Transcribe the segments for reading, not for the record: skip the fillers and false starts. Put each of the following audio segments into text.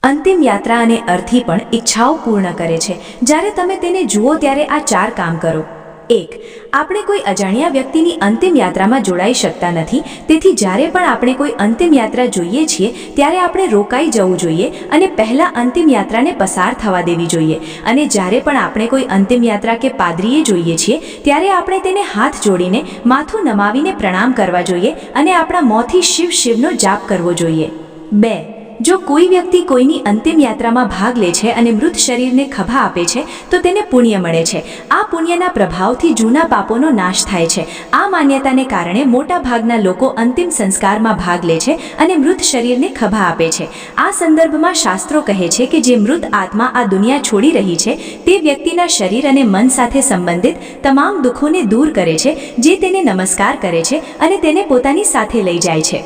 અંતિમ યાત્રા અને અર્થી પણ ઈચ્છાઓ પૂર્ણ કરે છે। જ્યારે તમે તેને જુઓ ત્યારે આ 4 કામ કરો। 1. આપણે કોઈ અજાણ્યા વ્યક્તિની અંતિમ યાત્રામાં જોડાઈ શકતા નથી, તેથી જ્યારે પણ આપણે કોઈ અંતિમ યાત્રા જોઈએ છીએ ત્યારે આપણે રોકાઈ જવું જોઈએ અને પહેલાં અંતિમ યાત્રાને પસાર થવા દેવી જોઈએ। અને જ્યારે પણ આપણે કોઈ અંતિમ યાત્રા કે પાદરીએ જોઈએ છીએ ત્યારે આપણે તેને હાથ જોડીને માથું નમાવીને પ્રણામ કરવા જોઈએ અને આપણા મોંથી શિવ શિવનો જાપ કરવો જોઈએ। 2. જો કોઈ વ્યક્તિ કોઈની અંતિમ યાત્રામાં ભાગ લે છે અને મૃત શરીરને ખભા આપે છે તો તેને પુણ્ય મળે છે। આ પુણ્યના પ્રભાવથી જૂના પાપોનો નાશ થાય છે। આ માન્યતાને કારણે મોટા ભાગના લોકો અંતિમ સંસ્કારમાં ભાગ લે છે અને મૃત શરીરને ખભા આપે છે। આ સંદર્ભમાં શાસ્ત્રો કહે છે કે જે મૃત આત્મા આ દુનિયા છોડી રહી છે તે વ્યક્તિના શરીર અને મન સાથે સંબંધિત તમામ દુઃખોને દૂર કરે છે, જે તેને નમસ્કાર કરે છે અને તેને પોતાની સાથે લઈ જાય છે।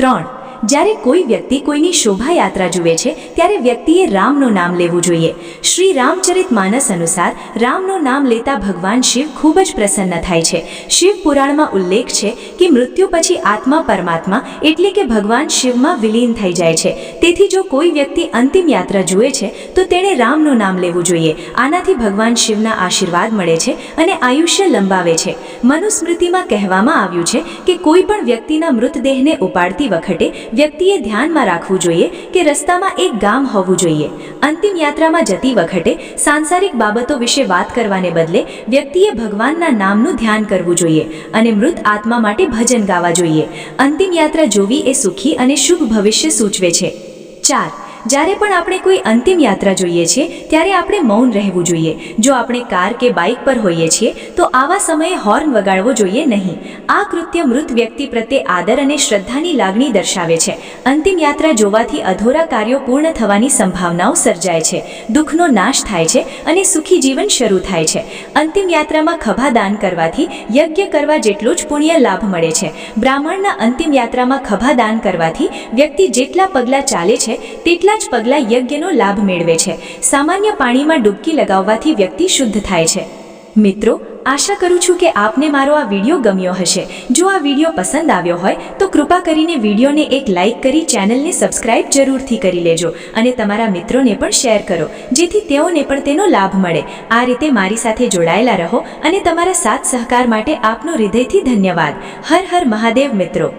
3. જ્યારે કોઈ વ્યક્તિ કોઈની શોભાયાત્રા જુએ છે ત્યારે વ્યક્તિએ રામનું નામ લેવું જોઈએ। શ્રી રામચરિત માનસ અનુસાર રામનું નામ લેતા ભગવાન શિવ ખૂબ જ પ્રસન્ન થાય છે। શિવ પુરાણમાં ઉલ્લેખ છે કે મૃત્યુ પછી આત્મા પરમાત્મા એટલે કે ભગવાન શિવમાં વિલીન થઈ જાય છે। તેથી જો કોઈ વ્યક્તિ અંતિમ યાત્રા જુએ છે તો તેણે રામનું નામ લેવું જોઈએ। આનાથી ભગવાન શિવના આશીર્વાદ મળે છે અને આયુષ્ય લંબાવે છે। મનુસ્મૃતિમાં કહેવામાં આવ્યું છે કે કોઈ પણ વ્યક્તિના મૃતદેહને ઉપાડતી વખતે વ્યક્તિએ ધ્યાનમાં રાખવું જોઈએ કે રસ્તામાં એક ગામ હોવું જોઈએ। અંતિમ યાત્રામાં જતી વખતે સાંસારિક બાબતો વિશે વાત કરવાને બદલે વ્યક્તિએ ભગવાનના નામનું ધ્યાન કરવું જોઈએ અને મૃત આત્મા માટે ભજન ગાવા જોઈએ। અંતિમ યાત્રા જોવી એ સુખી અને શુભ ભવિષ્ય સૂચવે છે। 4. જ્યારે પણ આપણે કોઈ અંતિમ યાત્રા જોઈએ છીએ ત્યારે આપણે મૌન રહેવું જોઈએ। જો આપણે કાર કે બાઇક પર હોઈએ છીએ તો આવા સમયે હોર્ન વગાડવો જોઈએ નહીં। આ કૃત્ય મૃત વ્યક્તિ પ્રત્યે આદર અને શ્રદ્ધાની લાગણી દર્શાવે છે। અંતિમ યાત્રા જોવાથી અધૂરા કાર્યો પૂર્ણ થવાની સંભાવનાઓ સર્જાય છે, દુઃખનો નાશ થાય છે અને સુખી જીવન શરૂ થાય છે। અંતિમ યાત્રામાં ખભા દાન કરવાથી યજ્ઞ કરવા જેટલો જ પુણ્ય લાભ મળે છે। બ્રાહ્મણના અંતિમ યાત્રામાં ખભા દાન કરવાથી વ્યક્તિ જેટલા પગલાં ચાલે છે તેટલા જ પગલાં યજ્ઞનો લાભ મેળવે છે। સામાન્ય પાણીમાં ડૂબકી લગાવવાથી વ્યક્તિ શુદ્ધ થાય છે। મિત્રો, આશા કરું છું કે આપને મારો આ વિડીયો ગમ્યો હશે। જો આ વિડીયો પસંદ આવ્યો હોય તો કૃપા કરીને વિડીયોને એક લાઇક કરી ચેનલને સબસ્ક્રાઇબ જરૂરથી કરી લેજો અને તમારા મિત્રોને પણ શેર કરો, જેથી તેઓને પણ તેનો લાભ મળે। આ રીતે મારી સાથે જોડાયેલા રહો અને તમારા સાથ સહકાર માટે આપનો હૃદયથી ધન્યવાદ। હર હર મહાદેવ મિત્રો।